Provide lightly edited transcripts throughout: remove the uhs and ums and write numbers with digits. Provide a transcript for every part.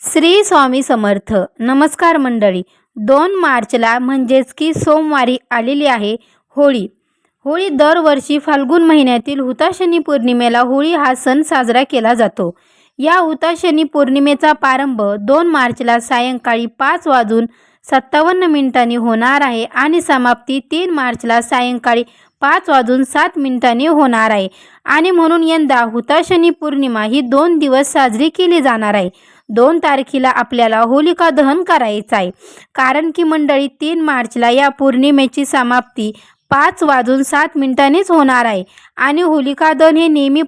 श्री स्वामी समर्थ. नमस्कार मंडळी. 2 मार्चला म्हणजेच की सोमवारी आलेली आहे होळी. होळी दरवर्षी फाल्गुन महिन्यातील हुताशनी पौर्णिमेला होळी हा सण साजरा केला जातो. या हुताशनी पौर्णिमेचा प्रारंभ 2 मार्चला सायंकाळी 5:57 होणार आहे आणि समाप्ती 3 मार्चला सायंकाळी 5:07 होणार आहे. आणि म्हणून यंदा हुताशनी पौर्णिमा ही 2 दिवस साजरी केली जाणार आहे. 2 तारखेला आपल्याला होलिका दहन करायचं आहे. कारण की मंडळी 3 मार्चला या पौर्णिमेची समाप्ती 5:07 होणार आहे आणि होलिका दहन हे नेहमी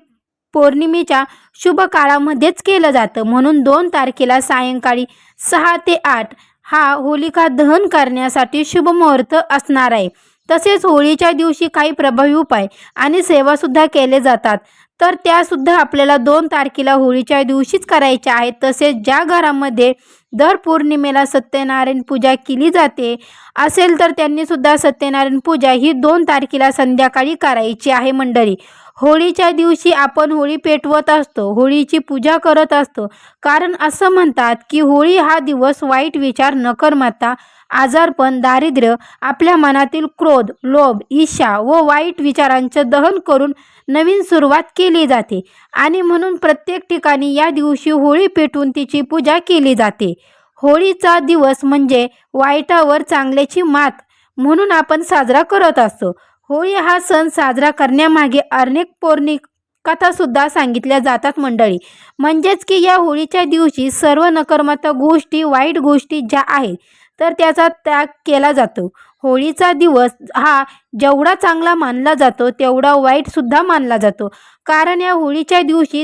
पौर्णिमेच्या शुभ काळामध्येच केलं जातं. म्हणून 2 तारखेला सायंकाळी 6 ते 8 हा होलिका दहन करण्यासाठी शुभ मुहूर्त असणार आहे. तसेच होळीच्या दिवशी काही प्रभावी उपाय आणि सेवासुद्धा केले जातात. तर त्यासुद्धा आपल्याला 2 तारखेला होळीच्या दिवशीच करायच्या आहेत. तसेच ज्या घरामध्ये दर पौर्णिमेला सत्यनारायण पूजा केली जाते असेल तर त्यांनीसुद्धा सत्यनारायण पूजा ही 2 तारखेला संध्याकाळी करायची आहे मंडळी. होळीच्या दिवशी आपण होळी पेटवत असतो, होळीची पूजा करत असतो. कारण असं म्हणतात की होळी हा दिवस वाईट विचार, नकारात्मकता, आजारपण, दारिद्र्य, आपल्या मनातील क्रोध, लोभ, ईर्ष्या व वाईट विचारांचे दहन करून नवीन सुरुवात केली जाते. आणि म्हणून प्रत्येक ठिकाणी या दिवशी होळी पेटवून तिची पूजा केली जाते. होळीचा दिवस म्हणजे वाईटावर चांगल्याची मात म्हणून आपण साजरा करत असतो. होळी हा सण साजरा करण्यामागे अनेक पौराणिक कथासुद्धा सांगितल्या जातात मंडळी. म्हणजेच की या होळीच्या दिवशी सर्व नकारात्मक गोष्टी, वाईट गोष्टी ज्या आहेत तर त्याचा त्याग केला जातो. होळीचा दिवस हा जेवढा चांगला मानला जातो तेवढा वाईटसुद्धा मानला जातो. कारण या होळीच्या दिवशी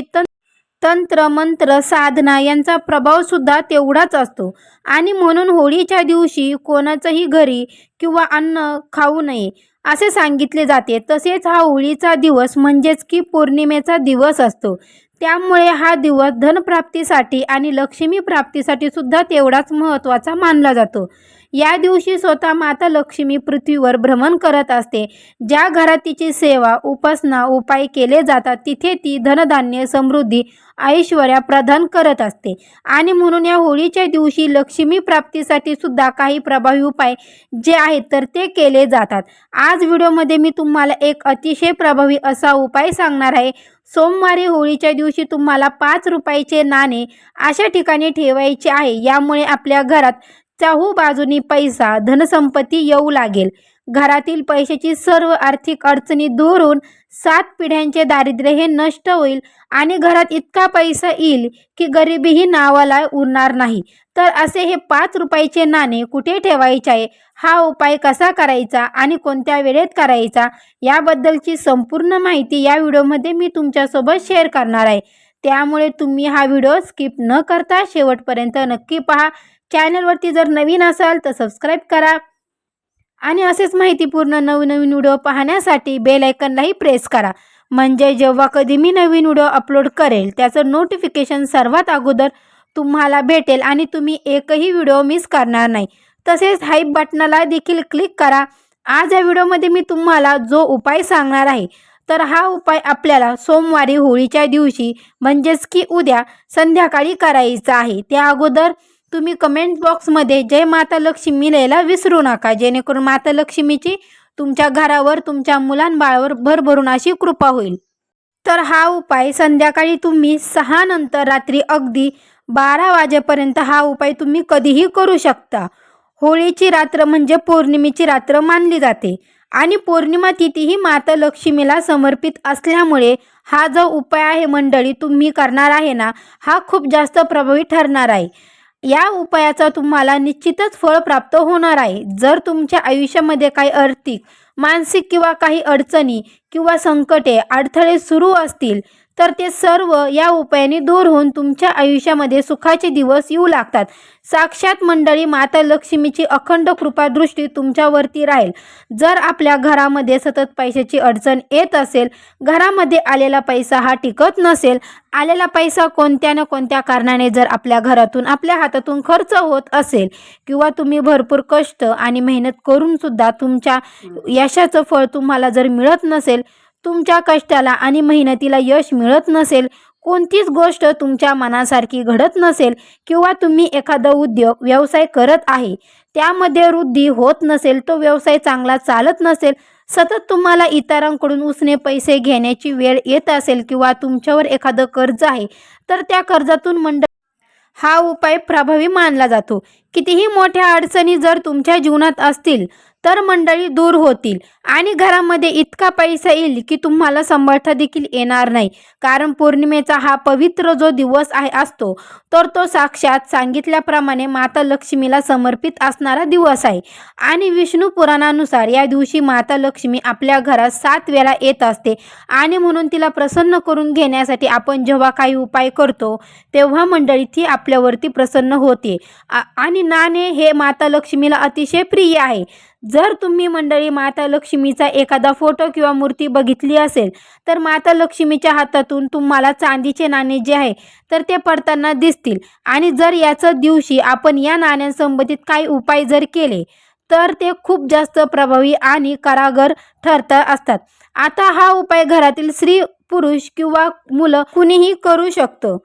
तंत्र, मंत्र, साधना यांचा प्रभावसुद्धा तेवढाच असतो. आणि म्हणून होळीच्या दिवशी कोणाच्याही घरी किंवा अन्न खाऊ नये असे सांगितले जाते. तसेच हा होळीचा दिवस म्हणजेच की पौर्णिमेचा दिवस असतो. त्यामुळे हा दिवस धनप्राप्तीसाठी आणि लक्ष्मी प्राप्तीसाठी सुद्धा तेवढाच महत्त्वाचा मानला जातो. या दिवशी स्वतः माता लक्ष्मी पृथ्वीवर भ्रमण करत असते. ज्या घरात तिची सेवा, उपासना, उपाय केले जातात तिथे ती धनधान्य, समृद्धी, ऐश्वर्या प्रदान करत असते. आणि म्हणून या होळीच्या दिवशी लक्ष्मी प्राप्तीसाठी सुद्धा काही प्रभावी उपाय जे आहेत तर ते केले जातात. आज व्हिडिओमध्ये मी तुम्हाला एक अतिशय प्रभावी असा उपाय सांगणार आहे. सोमवारी होळीच्या दिवशी तुम्हाला 5 रुपयाचे नाणे अशा ठिकाणी ठेवायचे आहे. यामुळे आपल्या घरात चाहू बाजूनी पैसा, धनसंपत्ती येऊ लागेल. घरातील पैशाची सर्व आर्थिक अडचणी दूर होऊन 7 पिढ्यांचे दारिद्र्य हे नष्ट होईल आणि घरात इतका पैसा येईल की गरिबीही नावाला उरणार नाही. तर असे हे 5 रुपयाचे नाणे कुठे ठेवायचे आहे, हा उपाय कसा करायचा आणि कोणत्या वेळेत करायचा याबद्दलची संपूर्ण माहिती या व्हिडिओमध्ये मी तुमच्यासोबत शेअर करणार आहे. त्यामुळे तुम्ही हा व्हिडिओ स्किप न करता शेवटपर्यंत नक्की पहा. चॅनलवरती जर नवीन असाल तर सबस्क्राईब करा आणि असेच माहितीपूर्ण नवनवीन व्हिडिओ पाहण्यासाठी बेल आयकॉनलाही प्रेस करा. म्हणजे जेव्हा कधी मी नवीन व्हिडिओ अपलोड करेल त्याचं नोटिफिकेशन सर्वात अगोदर तुम्हाला भेटेल आणि तुम्ही एकही व्हिडिओ मिस करणार नाही. तसेच हाईप बटनाला देखील क्लिक करा. आज या व्हिडिओमध्ये मी तुम्हाला जो उपाय सांगणार आहे तर हा उपाय आपल्याला सोमवारी होळीच्या दिवशी म्हणजेच की उद्या संध्याकाळी करायचा आहे. त्या अगोदर तुम्ही कमेंट बॉक्समध्ये जय माता लक्ष्मी लिहायला विसरू नका, जेणेकरून माता लक्ष्मीची तुमच्या घरावर, तुमच्या मुलांबाळावर भरभरून अशी कृपा होईल. तर हा उपाय संध्याकाळी तुम्ही 6 नंतर रात्री अगदी 12 वाजेपर्यंत हा उपाय तुम्ही कधीही करू शकता. होळीची रात्र म्हणजे पौर्णिमेची रात्र मानली जाते आणि पौर्णिमा तिथी ही माता लक्ष्मीला समर्पित असल्यामुळे हा जो उपाय आहे मंडळी तुम्ही करणार आहे ना, हा खूप जास्त प्रभावी ठरणार आहे. या उपायाचा तुम्हाला निश्चितच फळ प्राप्त होणार आहे. जर तुमच्या आयुष्यामध्ये काही आर्थिक, मानसिक किंवा काही अडचणी किंवा संकटे, अडथळे सुरू असतील तर ते सर्व या उपायाने दूर होऊन तुमच्या आयुष्यामध्ये सुखाचे दिवस येऊ लागतात. साक्षात मंडळी माता लक्ष्मीची अखंड कृपादृष्टी तुमच्यावरती राहील. जर आपल्या घरामध्ये सतत पैशाची अडचण येत असेल, घरामध्ये आलेला पैसा हा टिकत नसेल, आलेला पैसा कोणत्या ना कोणत्या कारणाने जर आपल्या घरातून, आपल्या हातातून खर्च होत असेल किंवा तुम्ही भरपूर कष्ट आणि मेहनत करून सुद्धा तुमच्या यशाचं फळ तुम्हाला जर मिळत नसेल, तुमच्या कष्टाला आणि मेहनतीला यश मिळत नसेल, कोणतीच गोष्ट तुमच्या मनासारखी घडत नसेल किंवा तुम्ही एखादा उद्योग व्यवसाय करत आहे त्यामध्ये वृद्धी होत नसेल, तो व्यवसाय चांगला चालत नसेल, सतत तुम्हाला इतरांकडून उसने पैसे घेण्याची वेळ येत असेल किंवा तुमच्यावर एखादं कर्ज आहे तर त्या कर्जातून हा उपाय प्रभावी मानला जातो. कितीही मोठ्या अडचणी जर तुमच्या जीवनात असतील तर मंडळी दूर होतील आणि घरामध्ये इतका पैसा येईल की तुम्हाला सांभाळता देखील येणार नाही. कारण पौर्णिमेचा हा पवित्र जो दिवस असतो तर तो साक्षात सांगितल्याप्रमाणे माता लक्ष्मीला समर्पित असणारा दिवस आहे. आणि विष्णू पुराणानुसार या दिवशी माता लक्ष्मी आपल्या घरात 7 वेळा येत असते आणि म्हणून तिला प्रसन्न करून घेण्यासाठी आपण जेव्हा काही उपाय करतो तेव्हा मंडळी ती आपल्यावरती प्रसन्न होते. आणि नाणे हे माता लक्ष्मीला अतिशय प्रिय आहे. जर तुम्ही मंडळी माता लक्ष्मीचा एखादा फोटो किंवा मूर्ती बघितली असेल तर माता लक्ष्मीच्या हातातून तुम्हाला चांदीचे नाणे जे आहे तर ते पडताना दिसतील. आणि जर याचं दिवशी आपण या नाण्यांसंबंधित काही उपाय जर केले तर ते खूप जास्त प्रभावी आणि कारागर ठरत असतात. आता हा उपाय घरातील स्त्री, पुरुष किंवा मुलं कुणीही करू शकतो.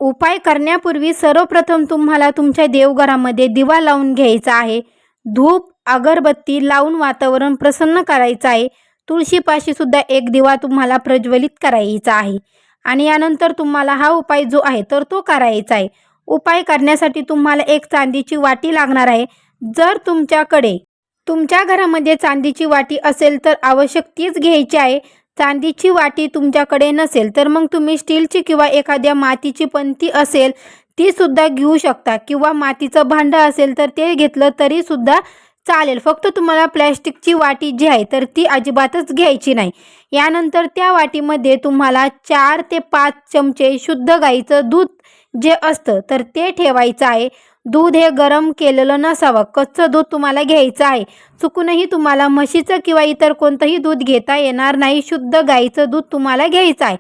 उपाय करण्यापूर्वी सर्वप्रथम तुम्हाला तुमच्या देवघरामध्ये दिवा लावून घ्यायचा आहे. धूप अगरबत्ती लावून वातावरण प्रसन्न करायचं आहे. तुळशीपाशी सुद्धा एक दिवा तुम्हाला प्रज्वलित करायचा आहे. आणि यानंतर तुम्हाला हा उपाय जो आहे तर तो करायचा आहे. उपाय करण्यासाठी तुम्हाला एक चांदीची वाटी लागणार आहे. जर तुमच्या घरामध्ये चांदीची वाटी असेल तर आवश्यक तीच घ्यायची आहे. चांदीची वाटी तुमच्याकडे नसेल तर मग तुम्ही स्टीलची किंवा एखाद्या मातीची पणती असेल ती सुद्धा घेऊ शकता किंवा मातीचं भांडं असेल तर ते घेतलं तरी सुद्धा चालेल. फक्त तुम्हाला प्लॅस्टिकची वाटी जी आहे तर ती अजिबातच घ्यायची नाही. यानंतर त्या वाटीमध्ये तुम्हाला 4 ते 5 चमचे शुद्ध गाईचं दूध जे असतं तर ते ठेवायचं आहे. दूध हे गरम केलेलं नसावं, कच्चं दूध तुम्हाला घ्यायचं आहे. चुकूनही तुम्हाला म्हशीचं किंवा इतर कोणतंही दूध घेता येणार नाही. शुद्ध गाईचं दूध तुम्हाला घ्यायचं आहे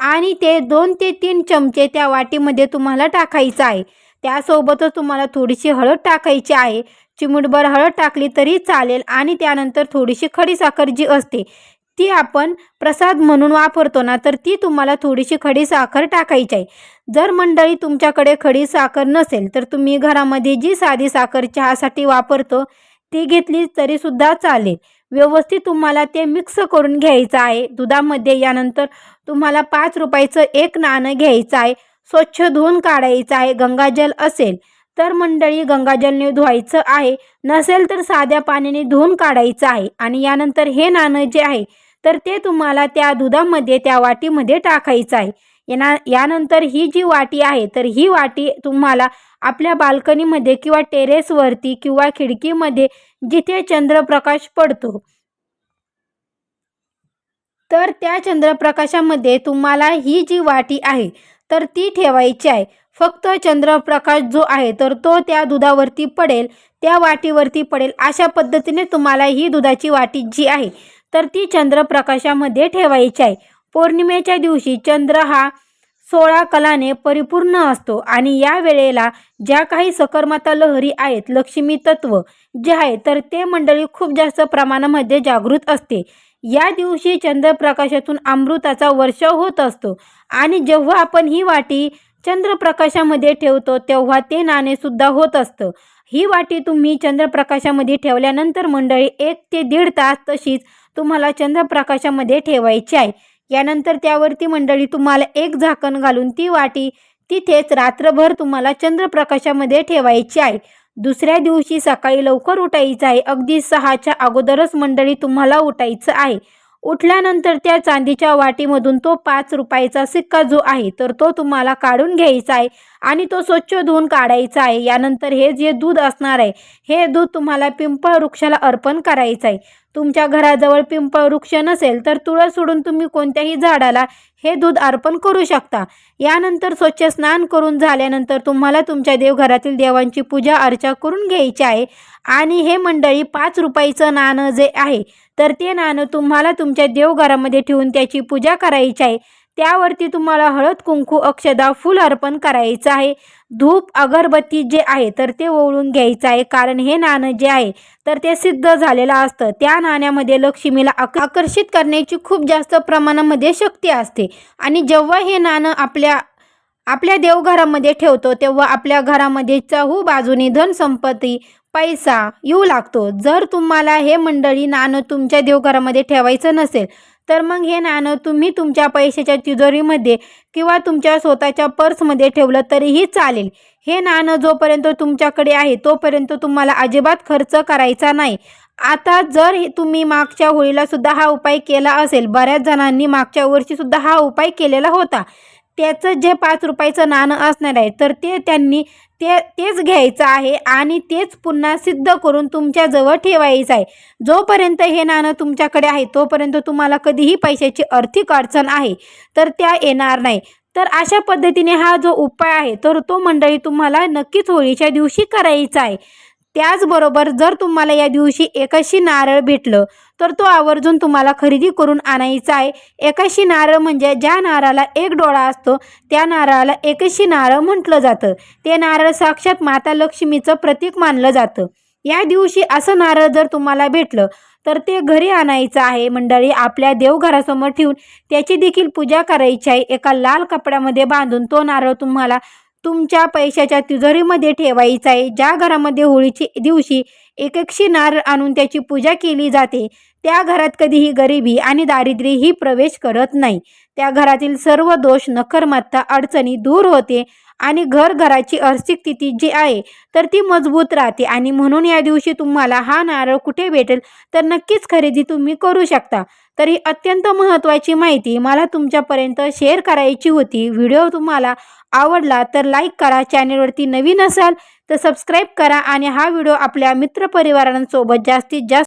आणि ते 2 ते 3 चमचे त्या वाटीमध्ये तुम्हाला टाकायचं आहे. त्यासोबतच तुम्हाला थोडीशी हळद टाकायची आहे. चिमूटभर हळद टाकली तरी चालेल. आणि त्यानंतर थोडीशी खडीसाखर जी असते ती आपण प्रसाद म्हणून वापरतो ना तर ती तुम्हाला थोडीशी खडीसाखर टाकायची आहे. जर मंडळी तुमच्याकडे खडीसाखर नसेल तर तुम्ही घरामध्ये जी साधी साखर चहासाठी वापरतो ती घेतली तरी सुद्धा चालेल. व्यवस्थित तुम्हाला ते मिक्स करून घ्यायचं आहे दुधामध्ये. यानंतर तुम्हाला 5 रुपयाचं एक नाणं घ्यायचं आहे. स्वच्छ धुवून काढायचं आहे. गंगाजल असेल तर मंडळी गंगाजलने धुवायचं आहे, नसेल तर साध्या पाण्याने धुवून काढायचं आहे. आणि यानंतर हे नाणं जे आहे तर ते तुम्हाला त्या दुधामध्ये त्या वाटीमध्ये टाकायचं आहे. यानंतर ही जी वाटी आहे तर ही वाटी तुम्हाला आपल्या बाल्कनीमध्ये किंवा टेरेसवरती किंवा खिडकीमध्ये जिथे चंद्रप्रकाश पडतो तर त्या चंद्रप्रकाशामध्ये तुम्हाला ही जी वाटी आहे तर ती ठेवायची आहे. फक्त चंद्रप्रकाश जो आहे तर तो त्या दुधावरती पडेल, त्या वाटीवरती पडेल. अशा पद्धतीने तुम्हाला ही दुधाची वाटी जी आहे तर ती चंद्रप्रकाशामध्ये ठेवायची आहे. पौर्णिमेच्या दिवशी चंद्र हा 16 कलाने परिपूर्ण असतो आणि या वेळेला ज्या काही सकर्मता लहरी आहेत, लक्ष्मी तत्व जे आहे तर ते मंडळी खूप जास्त प्रमाणामध्ये जागृत असते. या दिवशी चंद्रप्रकाशातून अमृताचा वर्षाव होत असतो आणि जेव्हा आपण ही वाटी चंद्रप्रकाशामध्ये ठेवतो तेव्हा ते नाणे सुद्धा होत असतं. ही वाटी तुम्ही चंद्रप्रकाशामध्ये ठेवल्यानंतर मंडळी 1 ते 1.5 तास तशीच तुम्हाला चंद्रप्रकाशामध्ये ठेवायची आहे. यानंतर त्यावरती मंडळी तुम्हाला एक झाकण घालून ती वाटी तिथेच रात्रभर तुम्हाला चंद्रप्रकाशामध्ये ठेवायची आहे. दुसऱ्या दिवशी सकाळी लवकर उठायचं आहे. अगदी 6च्या अगोदरच मंडळी तुम्हाला उठायचं आहे. उठल्यानंतर त्या चांदीच्या वाटीमधून तो 5 रुपयाचा सिक्का जो आहे तर तो तुम्हाला काढून घ्यायचा आहे आणि तो स्वच्छ धुवून काढायचा आहे. यानंतर हे जे दूध असणार आहे हे दूध तुम्हाला पिंपळ वृक्षाला अर्पण करायचं आहे. तुमच्या घराजवळ पिंपळ वृक्ष नसेल तर तुळस सोडून तुम्ही कोणत्याही झाडाला हे दूध अर्पण करू शकता. यानंतर स्वच्छ स्नान करून झाल्यानंतर तुम्हाला तुमच्या देवघरातील देवांची पूजा अर्चा करून घ्यायची आहे. आणि हे मंडळी 5 रुपयाचं नाणं जे आहे तर ते नाणं तुम्हाला तुमच्या देवघरामध्ये ठेवून त्याची पूजा करायची आहे. त्यावरती तुम्हाला हळद कुंकू अक्षदा फूल अर्पण करायचं आहे. धूप अगरबत्ती जे आहे तर ते ओवाळून घ्यायचं आहे, कारण हे नाणं जे आहे तर ते सिद्ध झालेलं असतं. त्या नाण्यामध्ये लक्ष्मीला आकर्षित करण्याची खूप जास्त प्रमाणामध्ये शक्ती असते. आणि जेव्हा हे नाणं आपल्या देवघरामध्ये ठेवतो तेव्हा आपल्या घरामध्ये चहू बाजूने धन संपत्ती पैसा येऊ लागतो. जर तुम्हाला हे मंडळी नाणं तुमच्या देवघरामध्ये ठेवायचं नसेल तर मग हे नाणं तुम्ही तुमच्या पैशाच्या तिजोरीमध्ये किंवा तुमच्या स्वतःच्या पर्समध्ये ठेवलं तरीही चालेल. हे नाणं जोपर्यंत तुमच्याकडे आहे तोपर्यंत तुम्हाला अजिबात खर्च करायचा नाही. आता जर तुम्ही मागच्या होळीला सुद्धा हा उपाय केला असेल, बऱ्याच जणांनी मागच्या वर्षी सुद्धा हा उपाय केलेला होता, त्याचं जे 5 रुपयाचं नाणं असणार आहे तर त्यांनी तेच घ्यायचं आहे आणि तेच पुन्हा सिद्ध करून तुमच्याजवळ ठेवायचं आहे. जोपर्यंत हे नाणं तुमच्याकडे आहे तोपर्यंत तुम्हाला कधीही पैशाची आर्थिक अडचण आहे तर त्या येणार नाही. तर अशा पद्धतीने हा जो उपाय आहे तर तो मंडळी तुम्हाला नक्कीच होळीच्या दिवशी करायचा आहे. त्याचबरोबर जर तुम्हाला या दिवशी एकाशी नारळ भेटलं तर तो आवर्जून तुम्हाला खरेदी करून आणायचा आहे. एकाशी नारळ म्हणजे ज्या नारळाला एक डोळा असतो त्या नारळाला एकाशी नारळ म्हटलं जातं. ते नारळ साक्षात माता लक्ष्मीचं प्रतीक मानलं जातं. या दिवशी असं नारळ जर तुम्हाला भेटलं तर ते घरी आणायचं आहे मंडळी. आपल्या देवघरासमोर ठेवून त्याची देखील पूजा करायची आहे. एका लाल कपड्यामध्ये बांधून तो नारळ तुम्हाला तुमच्या पैशाच्या तिजोरीमध्ये ठेवायचा आहे. ज्या घरामध्ये होळीच्या दिवशी एकेकशी नारळ आणून त्याची पूजा केली जाते त्या घरात कधीही गरिबी आणि दारिद्र्य ही प्रवेश करत नाही. त्या घरातील सर्व दोष नकारमात्ता अडचणी दूर होते आणि घराची आर्थिक स्थिती जी आहे तर ती मजबूत राहते. आणि म्हणून या दिवशी तुम्हाला हा नारळ कुठे भेटेल तर नक्कीच खरेदी तुम्ही करू शकता. तर ही अत्यंत महत्त्वाची माहिती मला तुमच्यापर्यंत शेअर करायची होती. व्हिडिओ तुम्हाला आवडला तर लाईक करा, चॅनलवरती नवीन असाल तर सबस्क्राईब करा आणि हा व्हिडिओ आपल्या मित्रपरिवारांसोबत जास्तीत जास्त